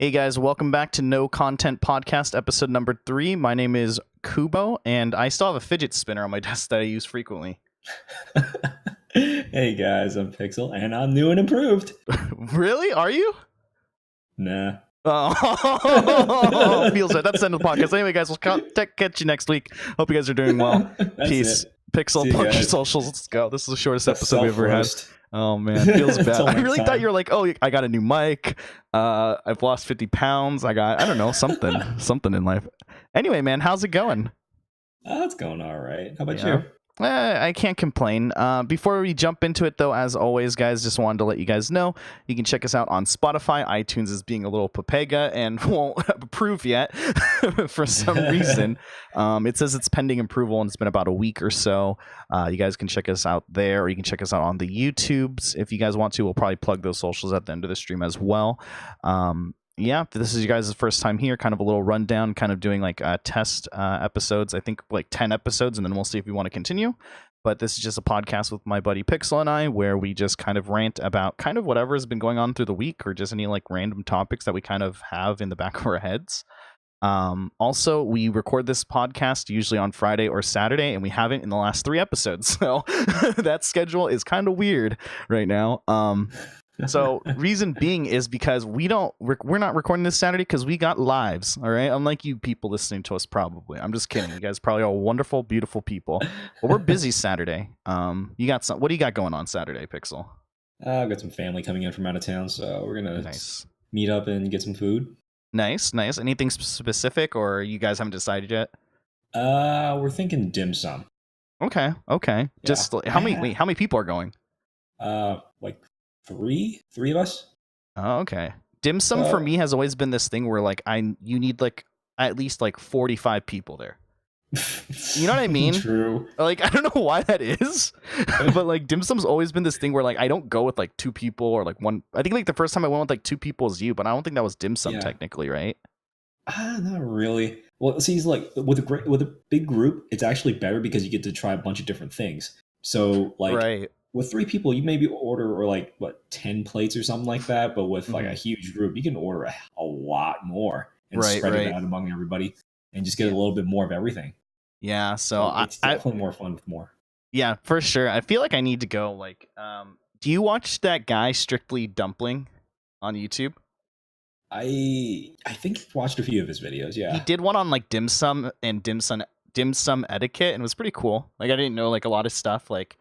Hey guys, welcome back to No Content Podcast, episode number 3. My name is Kubo, and I still have a fidget spinner on my desk that I use frequently. Hey guys, I'm Pixel, and I'm new and improved. Really? Are you? Nah. Oh, feels right. That's the end of the podcast. Anyway, guys, we'll catch you next week. Hope you guys are doing well. Peace. Pixel, plug your socials. Let's go. This is the shortest episode we've ever had. Oh man, feels bad. I really thought you were like, oh, I got a new mic. I've lost 50 pounds. I don't know, something in life. Anyway, man, how's it going? It's going all right. How about you? I can't complain. Before we jump into it, though, as always, guys, just wanted to let you guys know you can check us out on Spotify. iTunes is being a little papega and won't approve yet for some reason. It says it's pending approval, and it's been about a week or so. You guys can check us out there, or you can check us out on the YouTubes if you guys want to. We'll probably plug those socials at the end of the stream as well. Yeah, if this is you guys' first time here, kind of a little rundown, kind of doing like test episodes, I think like 10 episodes, and then we'll see if we want to continue. But this is just a podcast with my buddy Pixel and I, where we just kind of rant about kind of whatever has been going on through the week, or just any like random topics that we kind of have in the back of our heads. Also, we record this podcast usually on Friday or Saturday, and we haven't in the last 3 episodes. So that schedule is kind of weird right now. So reason being is because we're not recording this Saturday because we got lives. All right, unlike you people listening to us, probably. I'm just kidding. You guys probably are wonderful, beautiful people. But we're busy Saturday. You got what do you got going on Saturday, Pixel? I've got some family coming in from out of town, so we're gonna meet up and get some food. Nice. Anything specific, or you guys haven't decided yet? We're thinking dim sum. Okay. Yeah. Just how many people are going? Like three of us. Oh, okay. Dim sum for me has always been this thing where like you need like at least like 45 people there. You know what I mean? True. Like I don't know why that is, but like dim sum's always been this thing where like I don't go with like 2 people or like one. I think like the first time I went with like 2 people was you, but I don't think that was dim sum technically, right? Not really. Well, see, it's like with a big group, it's actually better because you get to try a bunch of different things. So like with 3 people, you maybe order or like 10 plates or something like that. But with like a huge group, you can order a lot more and spread it out among everybody and just get a little bit more of everything. Yeah, so it's definitely more fun with more. Yeah, for sure. I feel like I need to go. Like, do you watch that guy Strictly Dumpling on YouTube? I think I've watched a few of his videos. Yeah, he did one on like dim sum and dim sum etiquette, and it was pretty cool. Like, I didn't know like a lot of stuff. Like,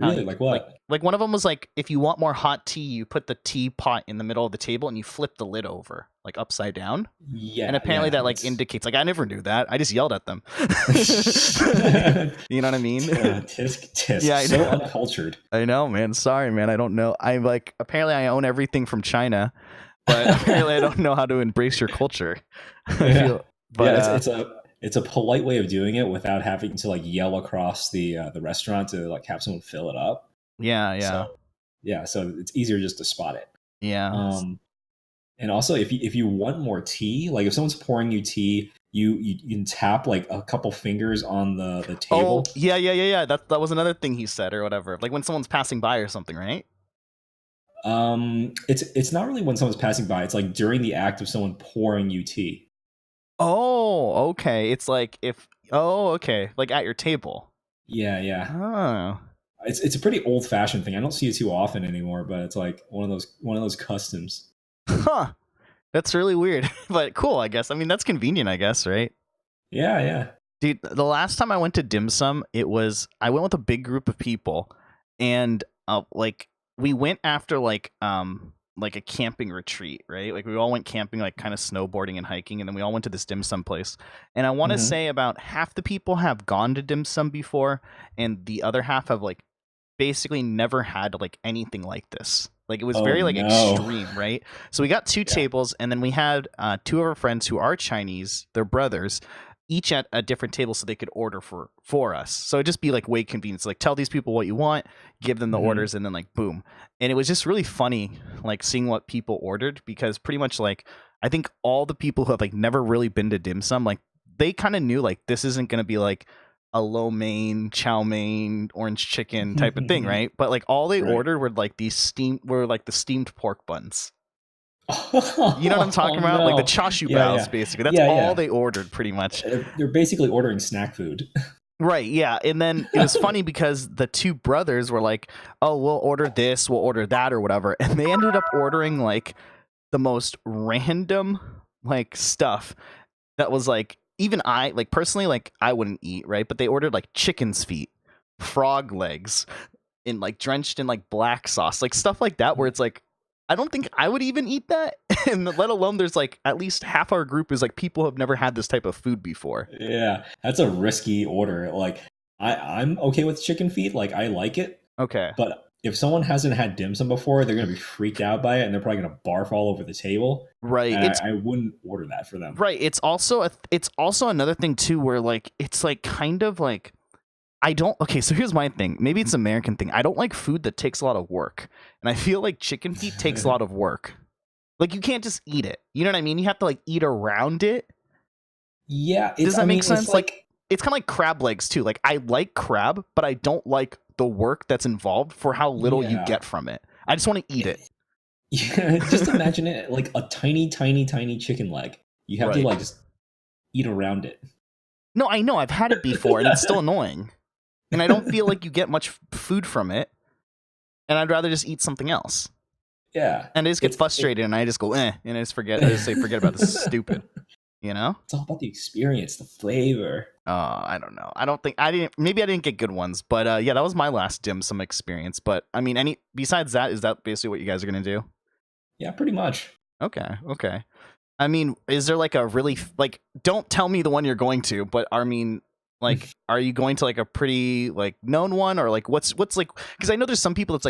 really, like what? Like one of them was like, if you want more hot tea, you put the teapot in the middle of the table and you flip the lid over, like upside down. Yeah. And apparently that like indicates, like I never knew that. I just yelled at them. You know what I mean? Tisk. Yeah, so uncultured. I know, man. Sorry, man. I don't know. I'm like, apparently I own everything from China, but apparently I don't know how to embrace your culture. It's a polite way of doing it without having to like yell across the restaurant to like have someone fill it up. Yeah. So it's easier just to spot it. Yeah. And also if you want more tea, like if someone's pouring you tea, you can tap like a couple fingers on the table. Oh, yeah. That was another thing he said or whatever. Like when someone's passing by or something, right? It's not really when someone's passing by. It's like during the act of someone pouring you tea. Oh, okay. It's like like at your table. Yeah. Oh. It's a pretty old fashioned thing. I don't see it too often anymore, but it's like one of those customs. Huh. That's really weird, but cool, I guess. I mean, that's convenient, I guess, right? Yeah. Dude, the last time I went to dim sum, I went with a big group of people, and like we went after like a camping retreat, right? Like we all went camping, like kind of snowboarding and hiking, and then we all went to this dim sum place. And I want to say about half the people have gone to dim sum before, and the other half have like basically never had like anything like this. Like it was very like extreme, right? So we got 2 tables, and then we had 2 of our friends who are Chinese, they're brothers, each at a different table so they could order for us. So it'd just be like way convenient. So like tell these people what you want, give them the orders, and then like boom. And it was just really funny like seeing what people ordered, because pretty much like I think all the people who have like never really been to dim sum, like they kind of knew like this isn't going to be like a lo mein, chow mein, orange chicken type of thing, right? But like all they ordered were like the steamed pork buns. You know what I'm talking about? No. Like the chashu Yeah, baos, yeah. basically. That's Yeah, all yeah. they ordered, pretty much. They're basically ordering snack food. Right, yeah. And then it was funny because the two brothers were like, oh, we'll order this, we'll order that, or whatever. And they ended up ordering like the most random like stuff that was like, even I, like personally, like I wouldn't eat, right? But they ordered like chicken's feet, frog legs, in like drenched in like black sauce, like stuff like that, where it's like, I don't think I would even eat that. And let alone there's like at least half our group is like people who have never had this type of food before. Yeah, that's a risky order. Like I'm okay with chicken feet. Like I like it. Okay. But if someone hasn't had dim sum before, they're gonna be freaked out by it, and they're probably gonna barf all over the table. Right. And I wouldn't order that for them. Right. It's also another thing too, where like it's like kind of like I don't. Okay, so here's my thing. Maybe it's an American thing. I don't like food that takes a lot of work, and I feel like chicken feet takes a lot of work. Like you can't just eat it. You know what I mean? You have to like eat around it. Yeah. Does that make sense? Like it's kind of like crab legs too. Like I like crab, but I don't like the work that's involved for how little you get from it. I just want to eat it. Yeah, just imagine it like a tiny, tiny, tiny chicken leg. You have to like just eat around it. No, I know. I've had it before, and it's still annoying. And I don't feel like you get much food from it. And I'd rather just eat something else. Yeah. And I just get frustrated, and I just go, and I just forget. I just say, forget about this. Is stupid. You know? It's all about the experience, the flavor. I don't know. Maybe I didn't get good ones, but yeah, that was my last dim sum experience. But I mean, besides that, is that basically what you guys are going to do? Yeah, pretty much. Okay. I mean, is there like a really, like, don't tell me the one you're going to, but I mean, like, are you going to like a pretty like known one, or like what's like, because I know there's some people that's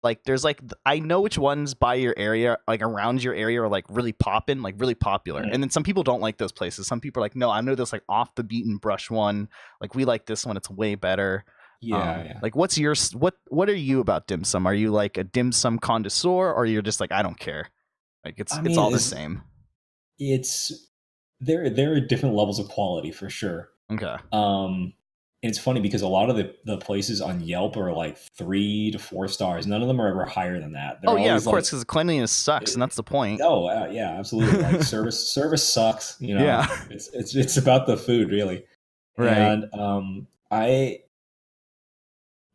like there's like, I know which ones by your area, like around your area, are like really poppin', like really popular. And then some people don't like those places. Some people are like, no, I know this like off the beaten brush one. Like we like this one. It's way better. Yeah. Like what's your, what are you about dim sum? Are you like a dim sum connoisseur, or you're just like, I don't care? Like it's all the same. There are different levels of quality for sure. Okay. And it's funny because a lot of the places on Yelp are like 3 to 4 stars. None of them are ever higher than that. They're yeah, of course, because cleanliness sucks, and that's the point. Oh yeah, absolutely. Like service sucks. You know, yeah. It's about the food, really. Right. And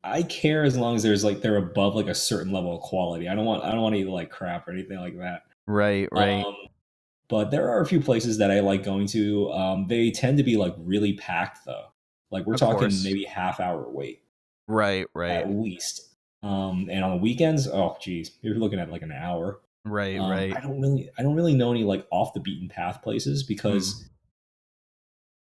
I care as long as there's like they're above like a certain level of quality. I don't want to eat like crap or anything like that. Right. But there are a few places that I like going to. They tend to be like really packed though. Like we're talking maybe half-hour wait. Right. At least. And on the weekends, oh geez, you're looking at like an hour. Right. I don't really know any like off the beaten path places, because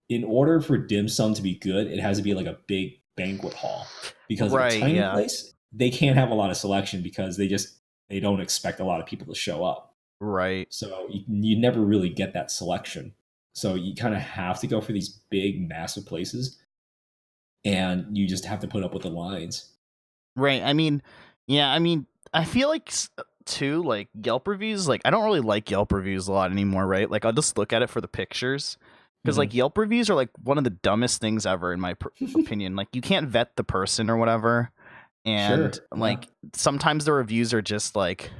in order for dim sum to be good, it has to be like a big banquet hall. Because a tiny place, they can't have a lot of selection because they don't expect a lot of people to show up. Right. So you never really get that selection. So you kind of have to go for these big, massive places, and you just have to put up with the lines. Right. I mean, yeah, I feel like too, like Yelp reviews, like I don't really like Yelp reviews a lot anymore, right? Like I'll just look at it for the pictures, because like Yelp reviews are like one of the dumbest things ever in my opinion. Like you can't vet the person or whatever, and sometimes the reviews are just like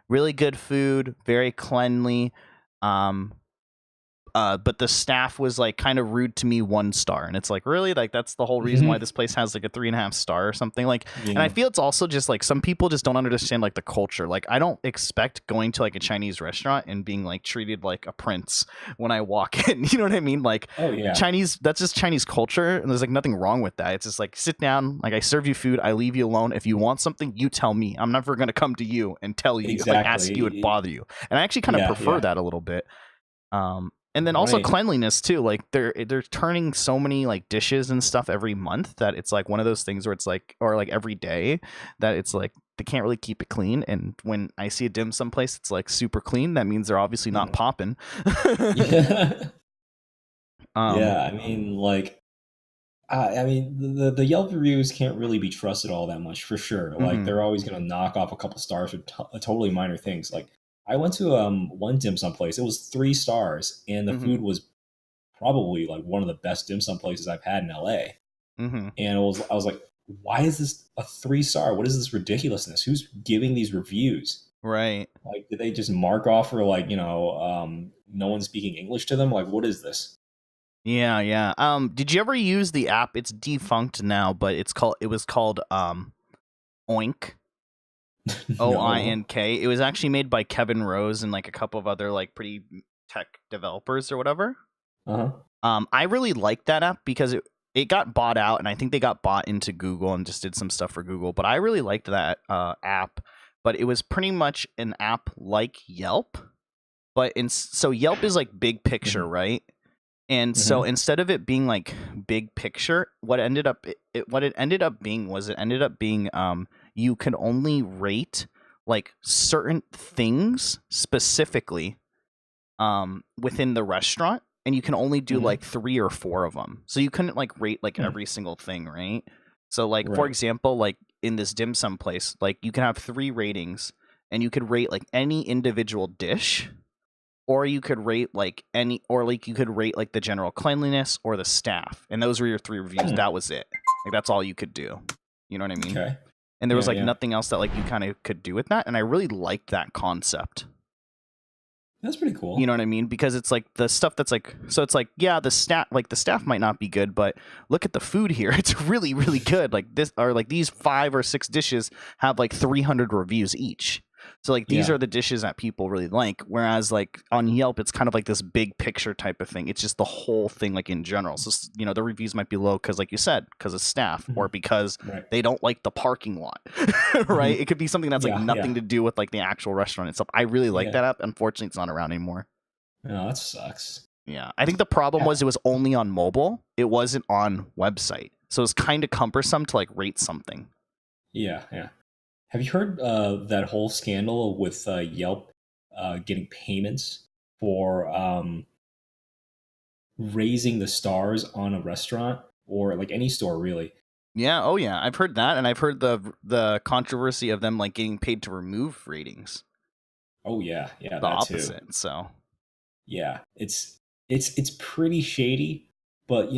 really good food, very cleanly, but the staff was like kind of rude to me, 1 star, and it's like, really, like that's the whole reason why this place has like a 3.5 star or something, like. And I feel it's also just like some people just don't understand like the culture. Like I don't expect going to like a Chinese restaurant and being like treated like a prince when I walk in. You know what I mean? Like, Chinese, that's just Chinese culture, and there's like nothing wrong with that. It's just like, sit down, like I serve you food, I leave you alone. If you want something, you tell me. I'm never gonna come to you and tell you, like ask you, and bother you. And I actually kind of prefer that a little bit. And then also cleanliness too. Like they're turning so many like dishes and stuff every month that it's like one of those things where it's like, or like every day, that it's like they can't really keep it clean. And when I see a dim sum place, it's like super clean. That means they're obviously not popping. I mean, like, I mean, the Yelp reviews can't really be trusted all that much, for sure. Like they're always going to knock off a couple stars for totally minor things. Like I went to one dim sum place. It was 3 stars, and the food was probably like one of the best dim sum places I've had in LA. And I was like, why is this a 3 star? What is this ridiculousness? Who's giving these reviews? Right. Like, did they just mark off for like, no one speaking English to them? Like, what is this? Yeah, yeah. Did you ever use the app? It's defunct now, but it was called Oink. No. OINK. It was actually made by Kevin Rose and like a couple of other like pretty tech developers or whatever. Uh-huh. I really liked that app because it got bought out, and I think they got bought into Google and just did some stuff for Google. But I really liked that app. But it was pretty much an app like Yelp, but so Yelp is like big picture, Mhm. right? And so Mhm. instead of it being like big picture, what it ended up being you could only rate like certain things specifically within the restaurant, and you can only do like Mhm. 3 or 4 of them. So you couldn't like rate like Hmm. every single thing, right? So like for Right. example, like in this dim sum place, like you can have 3 ratings and you could rate like any individual dish, or you could rate like you could rate like the general cleanliness or the staff, and those were your 3 reviews. Hmm. That was it. Like that's all you could do. You know what I mean? Okay. And there was Yeah, like yeah. nothing else that like you kind of could do with that, and I really liked that concept. That's pretty You know cool. what I mean? Because it's like the stuff that's like, so it's like, yeah, the staff might not be good, but look at the food here. It's really, really good. Like this, or like these 5 or 6 dishes have like 300 reviews each. So like these Yeah. are the dishes that people really like. Whereas like on Yelp, it's kind of like this big picture type of thing. It's just the whole thing, like in general. So, the reviews might be low because, like you said, because of staff, or Mhm. because Right. they don't like the parking lot, Mhm. right? It could be something that's like Yeah, nothing yeah. to do with like the actual restaurant itself. I really like Yeah. that app. Unfortunately, it's not around anymore. No, that sucks. Yeah, I think the problem Yeah. was it was only on mobile. It wasn't on website, so it's kind of cumbersome to like rate something. Yeah, yeah. Have you heard that whole scandal with Yelp getting payments for raising the stars on a restaurant or like any store really? Yeah, oh yeah, I've heard that, and I've heard the controversy of them like getting paid to remove ratings. Oh yeah, yeah, The that too. opposite. So Yeah, it's pretty shady, but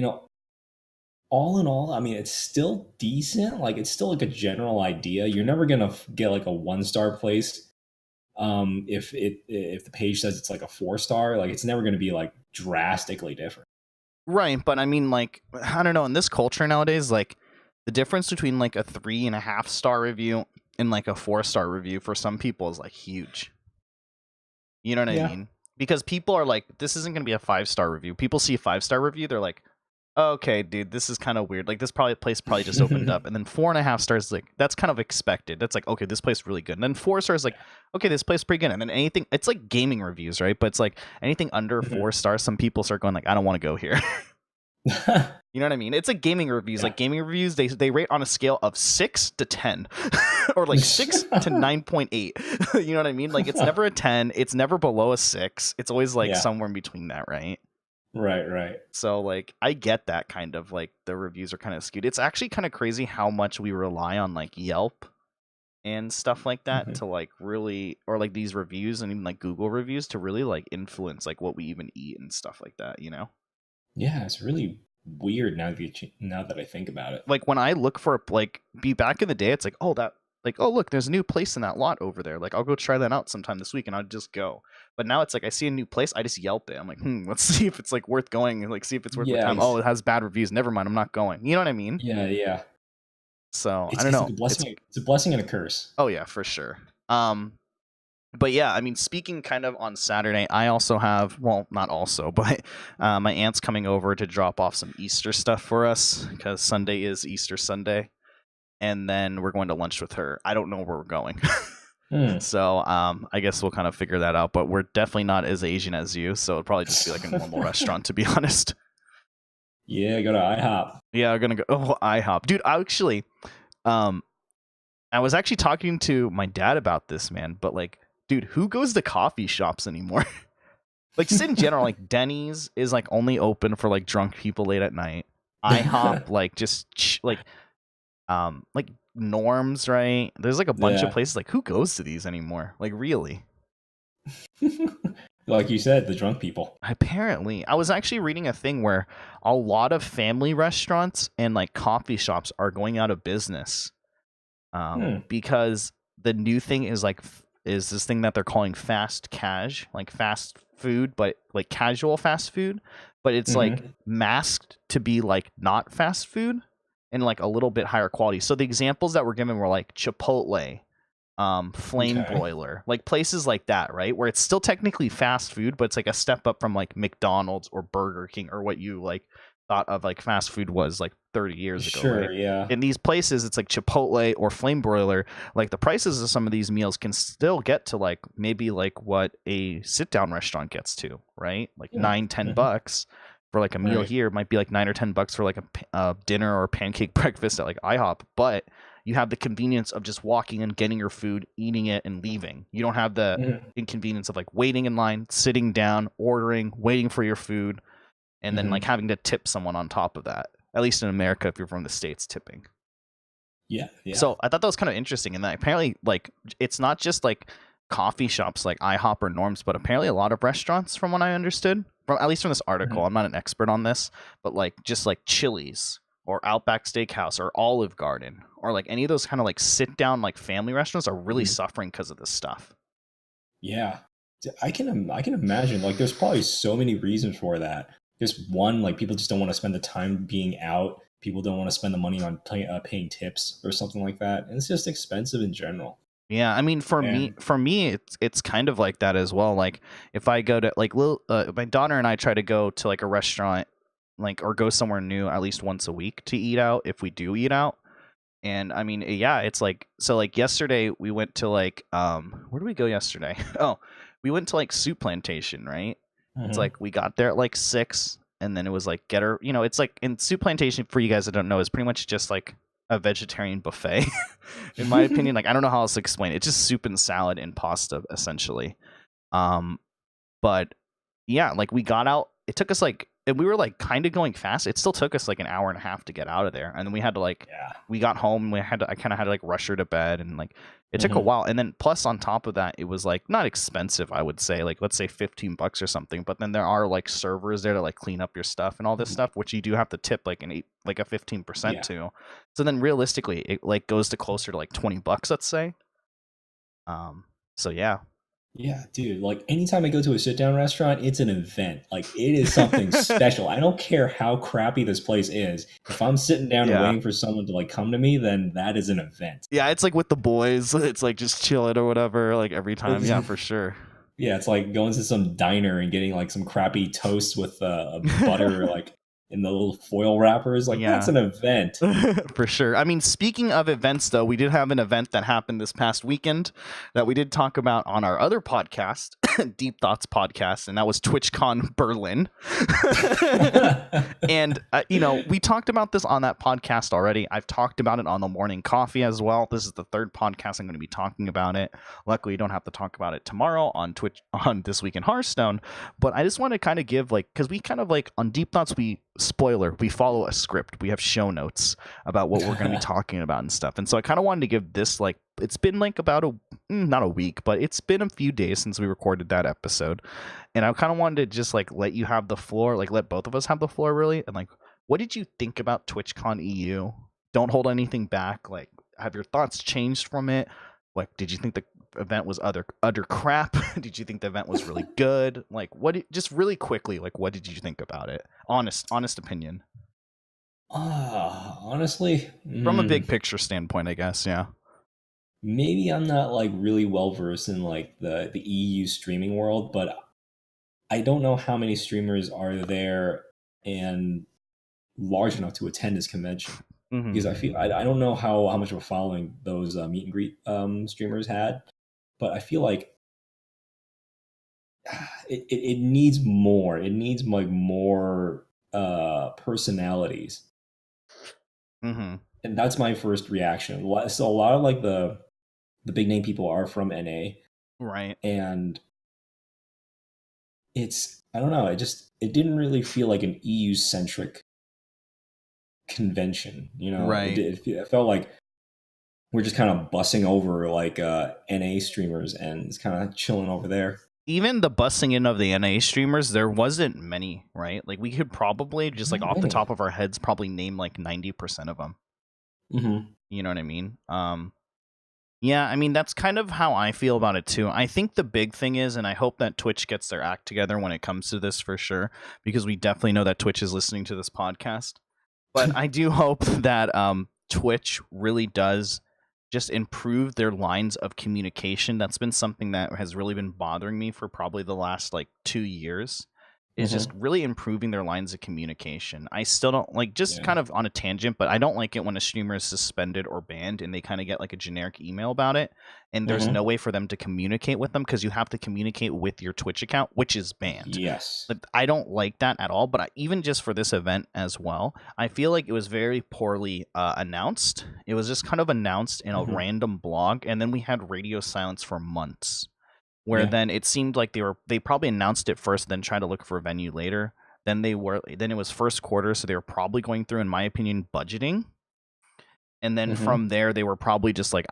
all in all, I mean, it's still decent. Like it's still like a general idea. You're never gonna get like a 1-star place if the page says it's like a 4-star. Like it's never gonna be like drastically different. right, but I mean, like I don't know, in this culture nowadays, like the difference between like a 3.5-star review and like a 4-star review for some people is like huge. You know what I Yeah. mean? Because people are like, this isn't going to be a 5-star review. People see a 5-star review, they're like, okay, dude, this is kind of weird. Like this place probably just opened up, and then 4.5 stars, like that's kind of expected. That's like, okay, this place is really good. And then 4 stars, like, okay, this place is pretty good. And then anything, it's like gaming reviews, right? But it's like anything under 4 stars, some people start going like, I don't want to go here. You know what I mean? It's like gaming reviews. Yeah. Like gaming reviews, they rate on a scale of 6 to 10, or like 6 to 9.8. You know what I mean? Like it's never a 10. It's never below a 6. It's always like Yeah. somewhere in between that, right? Right, right. So like I get that kind of like the reviews are kind of skewed. It's actually kind of crazy how much we rely on like Yelp and stuff like that Mhm. to like really, or like these reviews and even like Google reviews to really like influence like what we even eat and stuff like that, you know? Yeah, it's really weird now that I think about it. Like when I look for like be back in the day, it's like, oh, that like, oh look, there's a new place in that lot over there. Like I'll go try that out sometime this week, and I'll just go. But now it's like I see a new place, I just Yelp it. I'm like, let's see if it's like worth going, and like see if it's worth my Yeah, time. Oh, it has bad reviews. Never mind, I'm not going. You know what I mean? yeah, yeah. So I It's don't it's know. like a blessing. It's a blessing and a curse. Oh yeah, for sure. But yeah, I mean, speaking kind of on Saturday, I also have, well, not also, but my aunt's coming over to drop off some Easter stuff for us because Sunday is Easter Sunday, and then we're going to lunch with her. I don't know where we're going. Hmm. So I guess we'll kind of figure that out, but we're definitely not as Asian as you, so it'll probably just be like a normal restaurant, to be honest. Yeah, go to IHOP. Yeah, we're gonna go. Oh, IHOP, dude. Um, I was actually talking to my dad about this, man. But like, dude, who goes to coffee shops anymore? Like, just in general, like Denny's is like only open for like drunk people late at night. IHOP, like like Norms, right? There's like a bunch of Yeah. places. Like, who goes to these anymore? Like, really? Like you said, the drunk people. Apparently, I was actually reading a thing where a lot of family restaurants and like coffee shops are going out of business Hmm. because the new thing is like is this thing that they're calling fast cash, like fast food, but like casual fast food, but it's like masked to be like not fast food and like a little bit higher quality. So the examples that were given were like Chipotle, Flame Broiler, like places like that, right? Where it's still technically fast food, but it's like a step up from like McDonald's or Burger King or what you like thought of like fast food was like 30 years ago. Sure, right? yeah. In these places, it's like Chipotle or Flame Broiler. Like the prices of some of these meals can still get to like maybe like what a sit-down restaurant gets to, right? Like $9-10 for like a meal here. It might be like $9 or $10 for like a dinner or pancake breakfast at like IHOP, but you have the convenience of just walking and getting your food, eating it, and leaving. You don't have the inconvenience of like waiting in line, sitting down, ordering, waiting for your food, and then like having to tip someone on top of that. At least in America, if you're from the States, tipping. Yeah. So I thought that was kind of interesting, and that apparently like it's not just like coffee shops like IHOP or Norms, but apparently a lot of restaurants, from what I understood, from at least from this article. I'm not an expert on this, but like just like Chili's or Outback Steakhouse or Olive Garden or like any of those kind of like sit down like family restaurants are really suffering because of this stuff. Yeah, I can imagine. Like, there's probably so many reasons for that. There's one, like people just don't want to spend the time being out. People don't want to spend the money on paying tips or something like that, and it's just expensive in general. Yeah, I mean, for me, it's kind of like that as well. Like if I go to like my daughter and I try to go to like a restaurant, like or go somewhere new at least once a week to eat out if we do eat out. And I mean, yeah, it's like so. Like yesterday, we went to like where did we go yesterday? Oh, we went to like Soup Plantation, right? It's like we got there at like 6, and then it was like get her. You know, it's like in Soup Plantation, for you guys that don't know, is pretty much just like a vegetarian buffet, in my opinion. Like I don't know how else to explain it. It's just soup and salad and pasta essentially. But yeah, like we got out. It took us like, and we were like kind of going fast. It still took us like an hour and a half to get out of there, and then we had to like, we got home. I kind of had to like rush her to bed, and like it took a while. And then plus on top of that, it was like not expensive. I would say like let's say $15 or something. But then there are like servers there to like clean up your stuff and all this stuff, which you do have to tip like a 15% to. So then realistically, it like goes to closer to like $20, let's say. So yeah. Yeah, dude, like anytime I go to a sit down restaurant, it's an event. Like it is something special. I don't care how crappy this place is. If I'm sitting down and waiting for someone to like come to me, then that is an event. Yeah, it's like with the boys. It's like just chill it or whatever, like every time. Yeah, for sure. Yeah, it's like going to some diner and getting like some crappy toast with a butter like in the little foil wrappers. Like that's an event. For sure. I mean, speaking of events, though, we did have an event that happened this past weekend that we did talk about on our other podcast, Deep Thoughts podcast, and that was TwitchCon Berlin. And, you know, we talked about this on that podcast already. I've talked about it on the morning coffee as well. This is the third podcast I'm going to be talking about it. Luckily, you don't have to talk about it tomorrow on Twitch on This Week in Hearthstone. But I just want to kind of give like, because we kind of like on Deep Thoughts, we follow a script. We have show notes about what we're going to be talking about and stuff. And so I kind of wanted to give this like, it's been like about not a week, but it's been a few days since we recorded that episode. And I kind of wanted to just like let you have the floor, like let both of us have the floor really. And like, what did you think about TwitchCon EU? Don't hold anything back. Like, have your thoughts changed from it? Like, did you think the event was utter crap? Did you think the event was really good? Like, just really quickly, like, what did you think about it? Honest opinion. Honestly, from a big picture standpoint, I guess. Yeah. Maybe I'm not like really well versed in like the EU streaming world, but I don't know how many streamers are there and large enough to attend this convention. Because I don't know how much of a following those meet and greet streamers had, but I feel like it needs more. It needs like more personalities, and that's my first reaction. So a lot of like the big name people are from NA, right? And I don't know. It didn't really feel like an EU centric convention, you know. Right. It felt like we're just kind of bussing over like NA streamers and it's kind of chilling over there. Even the bussing in of the NA streamers, there wasn't many, right? Like we could probably just like off the top of our heads probably name like 90% of them. You know what I mean? Yeah, I mean, that's kind of how I feel about it too. I think the big thing is, and I hope that Twitch gets their act together when it comes to this for sure, because we definitely know that Twitch is listening to this podcast. But I do hope that Twitch really does just improve their lines of communication. That's been something that has really been bothering me for probably the last like 2 years. Is just really improving their lines of communication. I still don't like, just kind of on a tangent, but I don't like it when a streamer is suspended or banned and they kind of get like a generic email about it, and there's no way for them to communicate with them because you have to communicate with your Twitch account, which is banned. Yes. Like, I don't like that at all, but even just for this event as well, I feel like it was very poorly announced. It was just kind of announced in a random blog, and then we had radio silence for months. Where then it seemed like they probably announced it first, then tried to look for a venue later. Then it was first quarter, so they were probably going through, in my opinion, budgeting. And then from there, they were probably just like,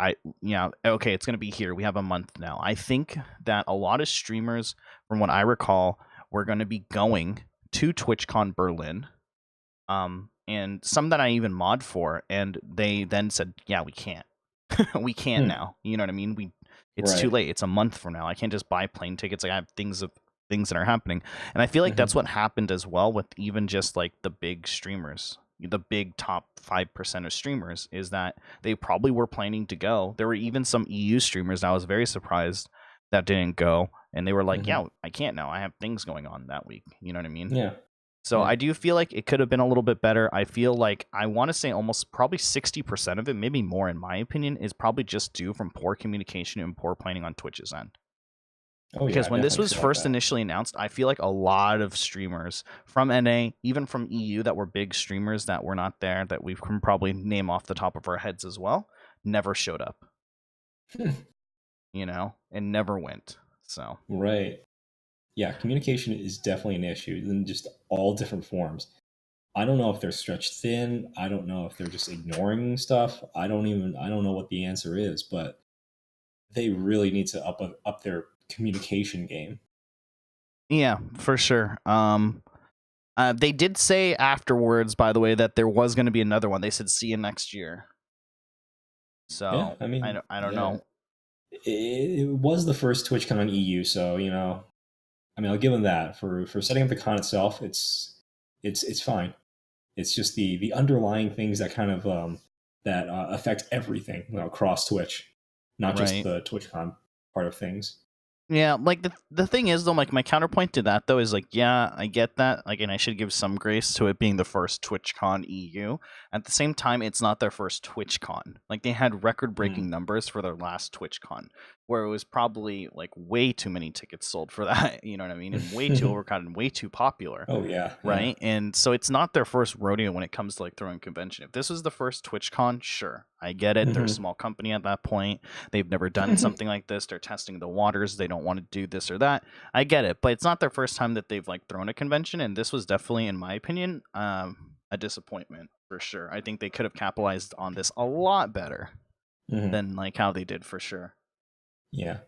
okay, it's gonna be here. We have a month now. I think that a lot of streamers, from what I recall, were gonna be going to TwitchCon Berlin, and some that I even mod for, and they then said, yeah, we can't, we can't now. You know what I mean? It's too late. It's a month from now. I can't just buy plane tickets. Like, I have things that are happening. And I feel like that's what happened as well with even just like the big streamers, the big top 5% of streamers, is that they probably were planning to go. There were even some EU streamers that I was very surprised that didn't go. And they were like, yeah, I can't now. I have things going on that week. You know what I mean? Yeah. So I do feel like it could have been a little bit better. I feel like, I want to say almost probably 60% of it, maybe more in my opinion, is probably just due from poor communication and poor planning on Twitch's end. Because when this was first initially announced, I feel like a lot of streamers from NA, even from EU, that were big streamers that were not there, that we can probably name off the top of our heads as well, never showed up. You know, and never went. So right. Yeah, communication is definitely an issue in just all different forms. I don't know if they're stretched thin. I don't know if they're just ignoring stuff. I don't know what the answer is, but they really need to up their communication game. Yeah, for sure. They did say afterwards, by the way, that there was going to be another one. They said, see you next year. So yeah, I mean, I don't know. It was the first TwitchCon on EU, so I mean, I'll give them that for setting up the con itself. It's fine. It's just the underlying things that kind of that affect everything across Twitch, not just the TwitchCon part of things. Yeah, like the thing is though, like my counterpoint to that though is like, yeah, I get that, like, and I should give some grace to it being the first TwitchCon EU. At the same time, it's not their first TwitchCon. Like, they had record-breaking numbers for their last TwitchCon, where it was probably like way too many tickets sold for that. You know what I mean? And way too overcrowded and way too popular. Oh yeah, right. Yeah. And so it's not their first rodeo when it comes to like throwing convention. If this was the first TwitchCon, sure, I get it. They're a small company at that point. They've never done something like this. They're testing the waters. They don't want to do this or that. I get it, but it's not their first time that they've like thrown a convention, and this was definitely, in my opinion, a disappointment for sure. I think they could have capitalized on this a lot better than like how they did, for sure. Yeah.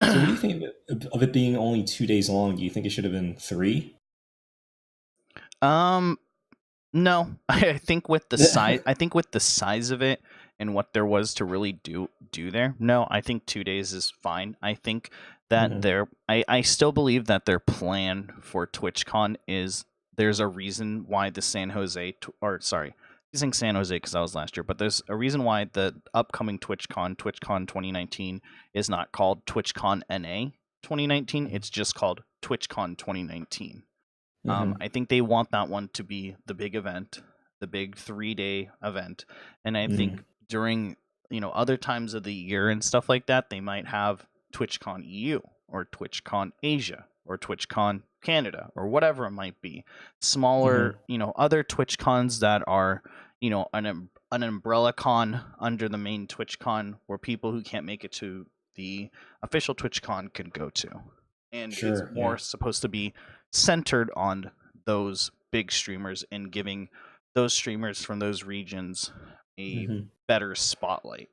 So what do you think of it being only 2 days long? Do you think it should have been 3? No. I think with the size of it and what there was to really do there, no, I think 2 days is fine. I think that I still believe that their plan for TwitchCon is, there's a reason why the San Jose using San Jose because that was last year, but there's a reason why the upcoming TwitchCon 2019 is not called TwitchCon NA 2019. It's just called TwitchCon 2019. I think they want that one to be the big event, the big 3-day event. And I think during, other times of the year and stuff like that, they might have TwitchCon EU or TwitchCon Asia or TwitchCon Canada or whatever it might be. Smaller, other TwitchCons that are, an umbrella con under the main TwitchCon where people who can't make it to the official TwitchCon can go to. And it's more supposed to be centered on those big streamers and giving those streamers from those regions a better spotlight.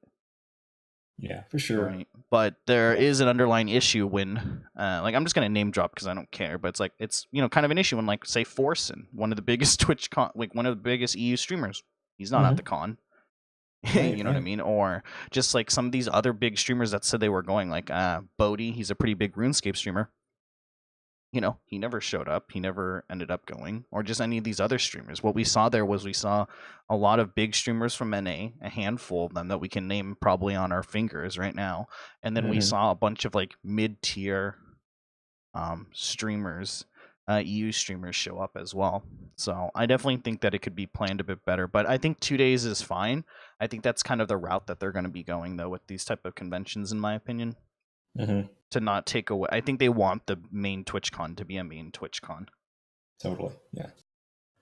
Yeah, for sure. Right. But there is an underlying issue when, like, I'm just going to name drop because I don't care, but it's kind of an issue when, like, say, Forsen, one of the biggest TwitchCon, like one of the biggest EU streamers, he's not at the con. Right, You know what I right. mean? Or just like some of these other big streamers that said they were going, like Bodhi, he's a pretty big RuneScape streamer. You know, he never showed up. He never ended up going, or just any of these other streamers. What we saw there was we saw a lot of big streamers from NA, a handful of them that we can name probably on our fingers right now. And then we saw a bunch of like mid-tier streamers, EU streamers show up as well. So I definitely think that it could be planned a bit better, but I think 2 days is fine. I think that's kind of the route that they're going to be going though with these type of conventions, in my opinion. To not take away. I think they want the main TwitchCon to be a main TwitchCon. Totally, yeah.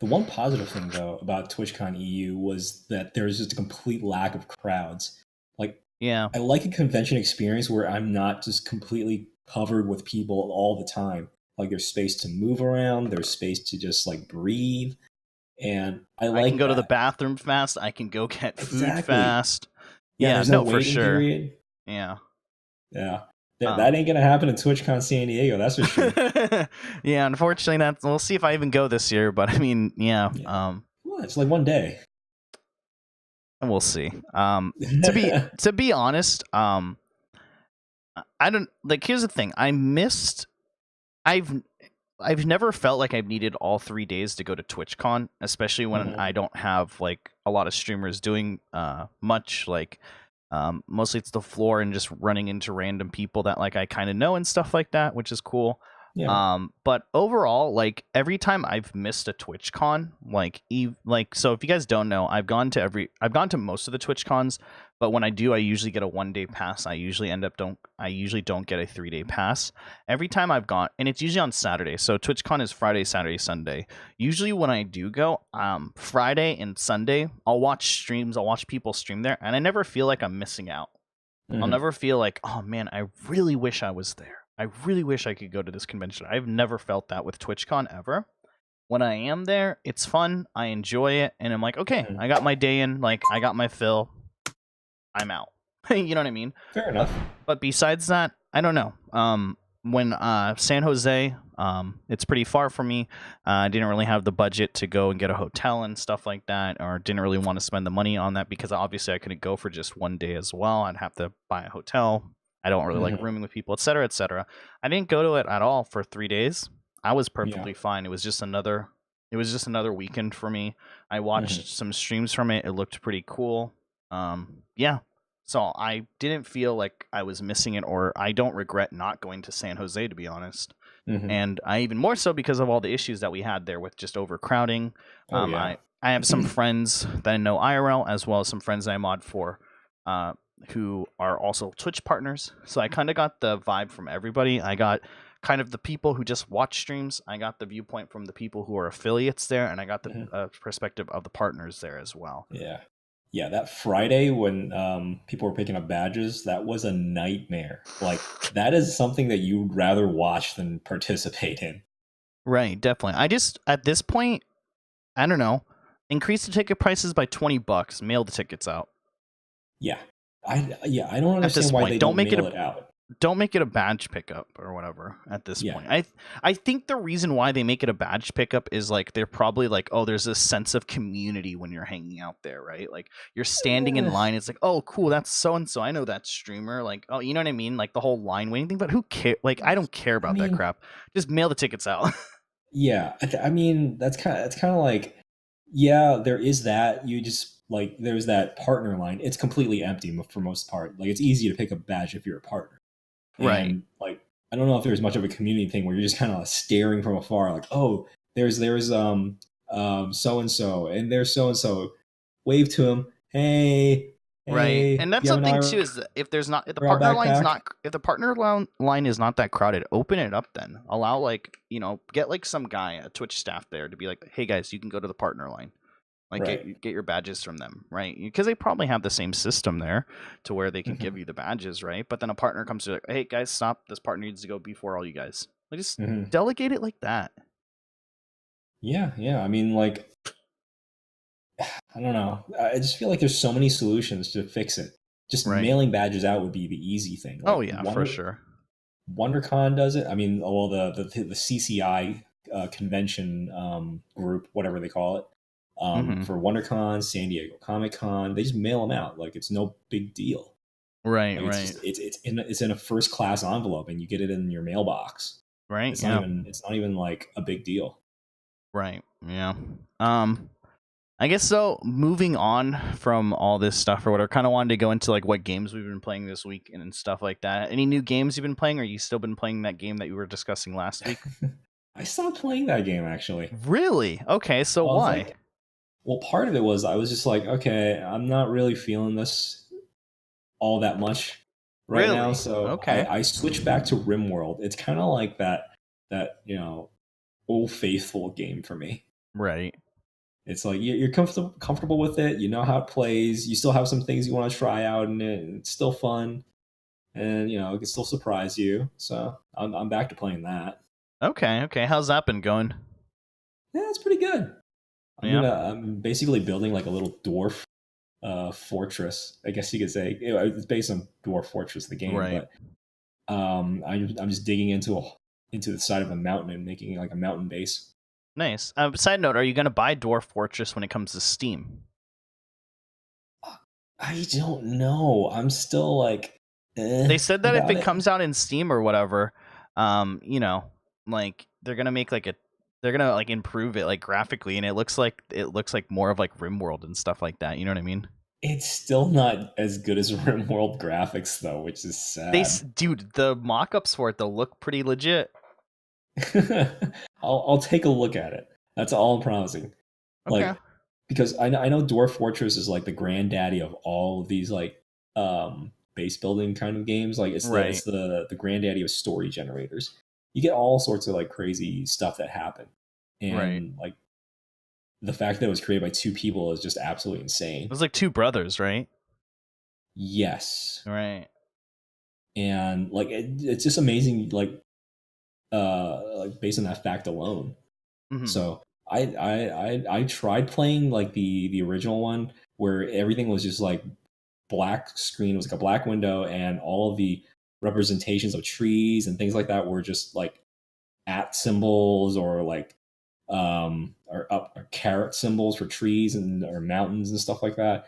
The one positive thing though about TwitchCon EU was that there was just a complete lack of crowds. Like, yeah, I like a convention experience where I'm not just completely covered with people all the time. Like, there's space to move around, there's space to just like breathe, and I can go to the that. bathroom fast. I can go get food Exactly. fast. Yeah, Yeah, there's no no, for waiting sure. period. Yeah. Yeah. That ain't gonna happen in TwitchCon San Diego, that's for sure. Yeah, unfortunately, we'll see if I even go this year. But I mean, yeah. Well, it's like one day. We'll see. To be honest, I don't like. Here's the thing. I've never felt like I've needed all 3 days to go to TwitchCon, especially when I don't have like a lot of streamers doing much. Like mostly it's the floor and just running into random people that like I kind of know and stuff like that, which is cool. Yeah. But overall, like every time I've missed a TwitchCon, so if you guys don't know, I've gone to most of the TwitchCons, but when I do, I usually get a 1-day pass. I usually don't get a 3-day pass. Every time I've gone, and it's usually on Saturday. So TwitchCon is Friday, Saturday, Sunday. Usually when I do go, Friday and Sunday, I'll watch streams, I'll watch people stream there, and I never feel like I'm missing out. I'll never feel like, oh man, I really wish I was there. I really wish I could go to this convention. I've never felt that with TwitchCon ever. When I am there, it's fun. I enjoy it, and I'm like, okay, I got my day in. Like, I got my fill. I'm out. You know what I mean? Fair enough. But besides that, I don't know. When San Jose, it's pretty far from me. I didn't really have the budget to go and get a hotel and stuff like that, or didn't really want to spend the money on that because obviously I couldn't go for just 1 day as well. I'd have to buy a hotel. I don't really like rooming with people, etc., etc. I didn't go to it at all for 3 days. I was perfectly fine. It was just another weekend for me. I watched some streams from it. It looked pretty cool. Yeah. So I didn't feel like I was missing it, or I don't regret not going to San Jose, to be honest. And I even more so because of all the issues that we had there with just overcrowding. I have some friends that I know IRL, as well as some friends that I mod for, who are also Twitch partners. So I kind of got the vibe from everybody. I got kind of the people who just watch streams. I got the viewpoint from the people who are affiliates there, and I got the perspective of the partners there as well. Yeah, that Friday when people were picking up badges, that was a nightmare. Like, that is something that you'd rather watch than participate in. Right, definitely. I just, at this point, I don't know, increase the ticket prices by $20, mail the tickets out. Yeah. I don't understand why they don't mail it out. Don't make it a badge pickup or whatever at this point. I think the reason why they make it a badge pickup is like they're probably like, oh, there's this sense of community when you're hanging out there, right? Like you're standing in line, it's like, oh, cool, that's so and so. I know that streamer. Like, oh, you know what I mean? Like the whole line waiting thing. But who cares? Like, I don't care about that crap. Just mail the tickets out. Yeah, I mean that's kind of like, yeah, there is that. You just like there's that partner line. It's completely empty for most part. Like it's easy to pick up a badge if you're a partner. Right. And like, I don't know if there's much of a community thing where you're just kind of staring from afar, like, oh, there's so and so, and there's so and so, wave to him, hey, right. And that's the thing too, is that if the partner line is not that crowded, open it up then. Allow like, get like some guy, a Twitch staff there to be like, hey guys, you can go to the partner line. Like get your badges from them, right? Because they probably have the same system there to where they can give you the badges, right? But then a partner comes to like, hey guys, stop! This partner needs to go before all you guys. Like just delegate it like that. Yeah. I mean, like, I don't know. I just feel like there's so many solutions to fix it. Just mailing badges out would be the easy thing. Like, oh yeah, for sure. WonderCon does it. I mean, the CCI convention group, whatever they call it. For WonderCon, San Diego Comic Con, they just mail them out. Like, it's no big deal. Right, like, it's in a first class envelope, and you get it in your mailbox. Right. It's not even like a big deal. Right. Yeah. I guess so. Moving on from all this stuff or whatever, kind of wanted to go into like what games we've been playing this week and stuff like that. Any new games you've been playing, or you still been playing that game that you were discussing last week? I stopped playing that game, actually. Really? Okay, so why? Like, well, part of it was I was just like, okay, I'm not really feeling this all that much right now. So okay. I switched back to RimWorld. It's kind of like that Old Faithful game for me. Right. It's like you're comfortable with it. You know how it plays. You still have some things you want to try out in it, and it's still fun. And it can still surprise you. So I'm back to playing that. Okay. How's that been going? Yeah, it's pretty good. I'm basically building like a little dwarf fortress, I guess you could say. It's based on Dwarf Fortress, the game, right. But I'm just digging into the side of a mountain and making like a mountain base. Nice. Side note: are you going to buy Dwarf Fortress when it comes to Steam? I don't know. I'm still like. They said that if it comes out in Steam or whatever, like they're gonna make like they're gonna like improve it like graphically, and it looks like more of like RimWorld and stuff like that. You know what I mean? It's still not as good as RimWorld graphics though, which is sad. Dude, the mock-ups for it they'll look pretty legit. I'll take a look at it. That's all I'm promising. Okay. Like, because I know Dwarf Fortress is like the granddaddy of all of these like base building kind of games. Like it's the granddaddy of story generators. You get all sorts of like crazy stuff that happen, and like the fact that it was created by two people is just absolutely insane. It was like two brothers, right? Yes. Right. And like it's just amazing, like based on that fact alone. Mm-hmm. So I tried playing like the original one where everything was just like black screen. It was like a black window, and all of the representations of trees and things like that were just like at symbols or like or caret symbols for trees and or mountains and stuff like that.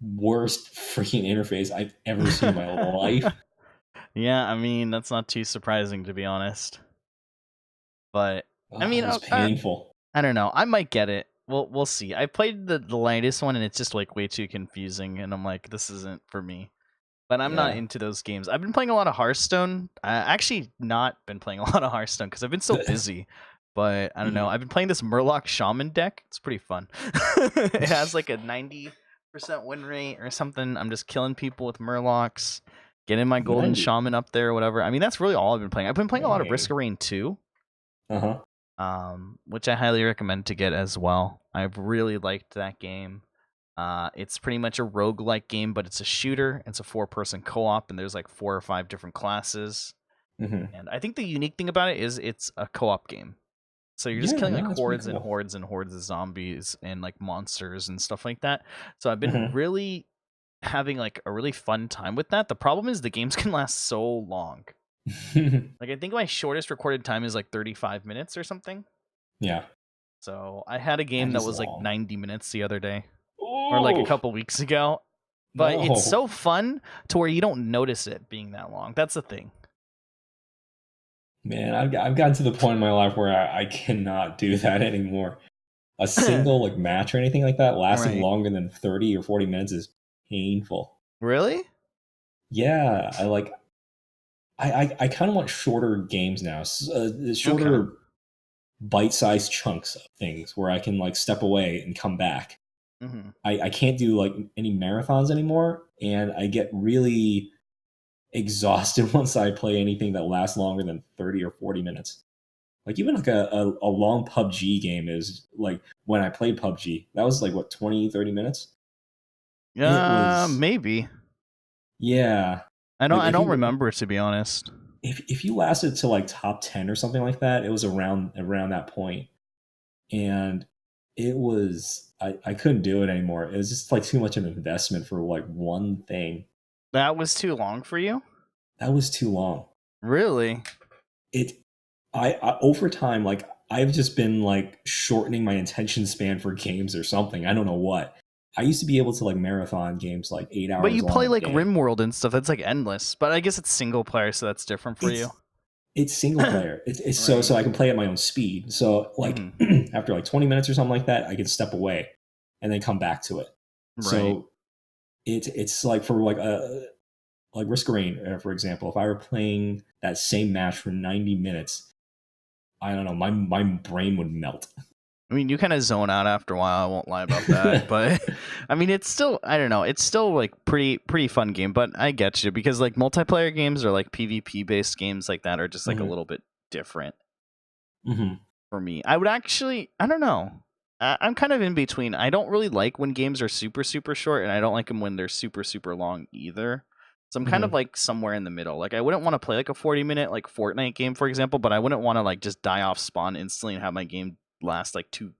Worst freaking interface I've ever seen in my life. Yeah, I mean that's not too surprising to be honest. But I mean, it's painful. I don't know. I might get it. We'll see. I played the latest one and it's just like way too confusing, and I'm like, this isn't for me. But I'm not into those games. I've been playing a lot of Hearthstone. I actually not been playing a lot of Hearthstone because I've been so busy. But I don't know. I've been playing this Murloc Shaman deck. It's pretty fun. It has like a 90% win rate or something. I'm just killing people with Murlocs, getting my golden shaman up there or whatever. I mean, that's really all I've been playing. I've been playing a lot of Risk of Rain 2. Which I highly recommend to get as well. I've really liked that game. It's pretty much a roguelike game, but it's a shooter. It's a 4-person co-op, and there's like 4 or 5 different classes. Mm-hmm. And I think the unique thing about it is it's a co-op game. So you're just killing like hordes and hordes and hordes of zombies and like monsters and stuff like that. So I've been really having like a really fun time with that. The problem is the games can last so long. Like I think my shortest recorded time is like 35 minutes or something. Yeah. So I had a game that was long. Like 90 minutes the other day. Or like a couple weeks ago. But it's so fun to where you don't notice it being that long. That's the thing. Man, I've gotten to the point in my life where I cannot do that anymore. A single like match or anything like that lasting longer than 30 or 40 minutes is painful. Really? Yeah, I kind of want shorter games now. Shorter bite-sized chunks of things where I can like step away and come back. Mm-hmm. I can't do like any marathons anymore, and I get really exhausted once I play anything that lasts longer than 30 or 40 minutes. Like even like a long PUBG game is like when I played PUBG, that was like what 20, 30 minutes? Yeah, maybe. Yeah. I don't remember, to be honest. If you lasted to like top 10 or something like that, it was around that point. And it was I couldn't do it anymore. It was just like too much of an investment for like one thing. That was too long for you? That was too long. Really? I over time, like I've just been like shortening my attention span for games or something. I don't know what. I used to be able to like marathon games like 8 hours. But you play long like a day. RimWorld and stuff. That's like endless. But I guess it's single player, so that's different for you. It's single player. It's right. so I can play at my own speed. So like after like 20 minutes or something like that, I can step away and then come back to it. Right. So it's like for like Risk of Rain, for example, if I were playing that same match for 90 minutes, I don't know, my brain would melt. I mean, you kind of zone out after a while. I won't lie about that, but I mean, it's still, I don't know, it's still like pretty fun game. But I get you, because like multiplayer games or like PvP based games like that are just like a little bit different for me. I would actually, I don't know, I'm kind of in between. I don't really like when games are super short, and I don't like them when they're super long either. So I'm kind of like somewhere in the middle. Like I wouldn't want to play like a 40-minute like Fortnite game, for example, but I wouldn't want to like just die off spawn instantly and have my game last like 2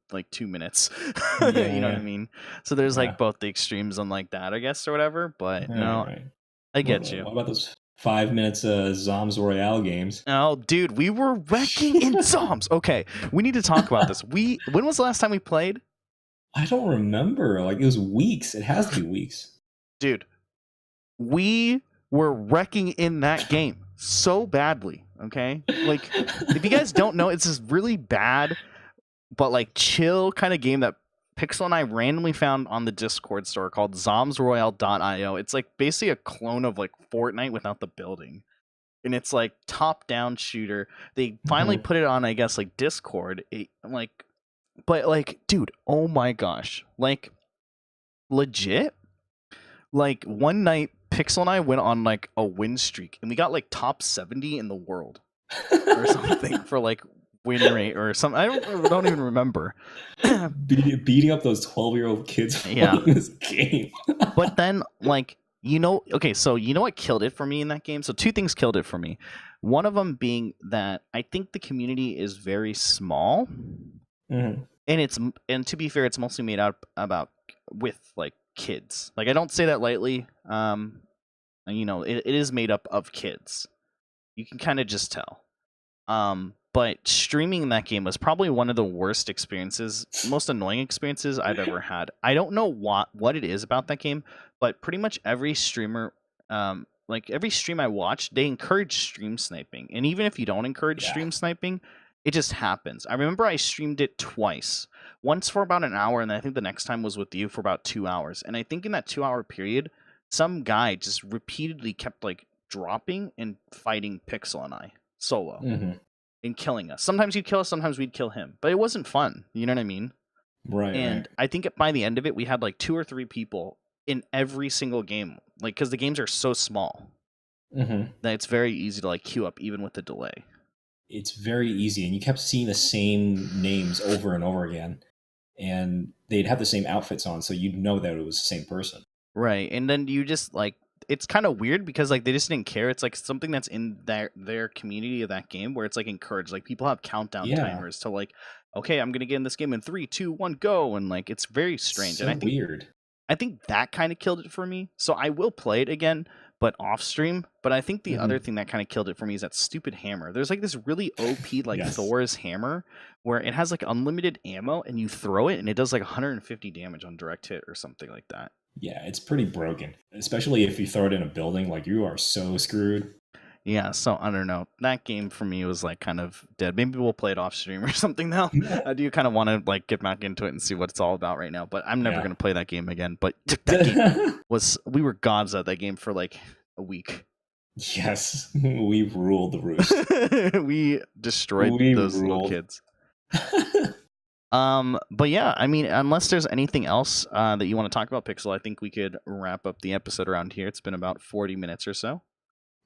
minutes. You know what I mean? So there's like both the extremes on like that, I guess, or whatever. But I get you. What about those 5 minutes Zombs Royale games? Oh, dude, we were wrecking in Zombs. Okay, we need to talk about this. When was the last time we played? I don't remember. Like it was weeks. It has to be weeks. Dude, we were wrecking in that game so badly. Okay, like if you guys don't know, it's this really bad but like chill kind of game that Pixel and I randomly found on the Discord store called zombsroyale.io. It's like basically a clone of like Fortnite without the building. And it's like top-down shooter. They finally put it on, I guess, like Discord. But like, dude, oh my gosh. Like, legit? Like, one night, Pixel and I went on like a win streak, and we got like top 70 in the world or something for like win rate or something. I don't even remember. Beating up those 12-year-old kids playing this game. But then, like, okay, so you know what killed it for me in that game? So 2 things killed it for me. One of them being that I think the community is very small, and to be fair, it's mostly made up with like kids. Like I don't say that lightly. It is made up of kids. You can kind of just tell. But streaming in that game was probably one of the worst experiences, most annoying experiences I've ever had. I don't know what it is about that game, but pretty much every streamer, like every stream I watched, they encourage stream sniping. And even if you don't encourage stream sniping, it just happens. I remember I streamed it twice. Once for about an hour, and I think the next time was with you for about 2 hours. And I think in that 2-hour period, some guy just repeatedly kept like dropping and fighting Pixel and I solo. And killing us. Sometimes he'd kill us, sometimes we'd kill him. But it wasn't fun. You know what I mean? Right. And I think by the end of it, we had like 2 or 3 people in every single game. Like, because the games are so small that it's very easy to like queue up even with the delay. It's very easy. And you kept seeing the same names over and over again. And they'd have the same outfits on, so you'd know that it was the same person. Right. And then you just like, it's kind of weird because like they just didn't care. It's like something that's in their community of that game where it's like encouraged. Like people have countdown timers to like, okay, I'm gonna get in this game in 3, 2, 1, go, and like it's very strange. So and I think, weird. I think that kind of killed it for me. So I will play it again, but off stream. But I think the other thing that kind of killed it for me is that stupid hammer. There's like this really OP like Thor's hammer where it has like unlimited ammo and you throw it and it does like 150 damage on direct hit or something like that. Yeah, it's pretty broken, especially if you throw it in a building. Like, you are so screwed. Yeah, so I don't know. That game for me was like kind of dead. Maybe we'll play it off stream or something now. I do kind of want to like get back into it and see what it's all about right now. But I'm never going to play that game again. But that game we were gods at that game for like a week. Yes, we ruled the roost. We destroyed those little kids. But yeah, I mean, unless there's anything else that you want to talk about, Pixel, I think we could wrap up the episode around here. It's been about 40 minutes or so.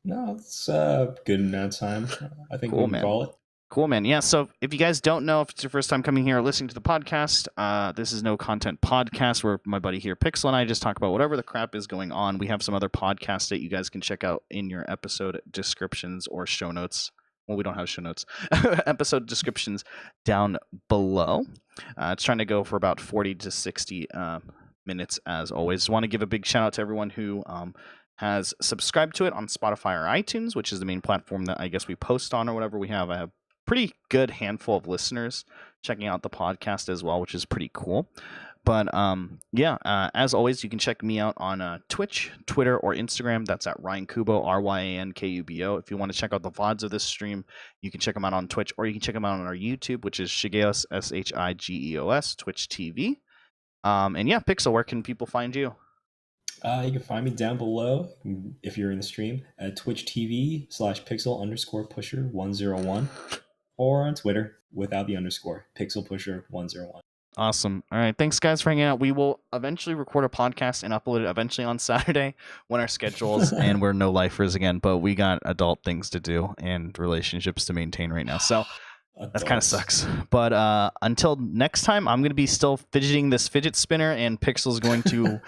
No, it's a good amount of time. I think we can call it. Cool, man. Yeah, so if you guys don't know, if it's your first time coming here or listening to the podcast, this is No Content Podcast, where my buddy here, Pixel, and I just talk about whatever the crap is going on. We have some other podcasts that you guys can check out in your episode descriptions or show notes. Well, we don't have show notes. Episode descriptions down below. It's trying to go for about 40 to 60 minutes, as always. Just want to give a big shout out to everyone who has subscribed to it on Spotify or iTunes, which is the main platform that I guess we post on or whatever we have. I have pretty good handful of listeners checking out the podcast as well, which is pretty cool. But as always, you can check me out on Twitch, Twitter, or Instagram. That's at Ryan Kubo, RyanKubo. If you want to check out the VODs of this stream, you can check them out on Twitch, or you can check them out on our YouTube, which is Shigeos, Shigeos, Twitch TV. Pixel, where can people find you? You can find me down below if you're in the stream at Twitch TV /pixel_pusher101 or on Twitter without the underscore, pixelpusher101. Awesome. All right. Thanks, guys, for hanging out. We will eventually record a podcast and upload it eventually on Saturday when our schedules and we're no lifers again, but we got adult things to do and relationships to maintain right now. So that kind of sucks. But until next time, I'm going to be still fidgeting this fidget spinner, and Pixel's going to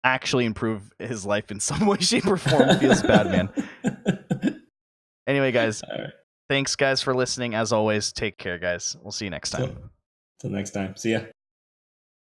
actually improve his life in some way, shape, or form. It feels bad, man. Anyway, guys, thanks, guys, for listening. As always, take care, guys. We'll see you next time. Till next time. See ya.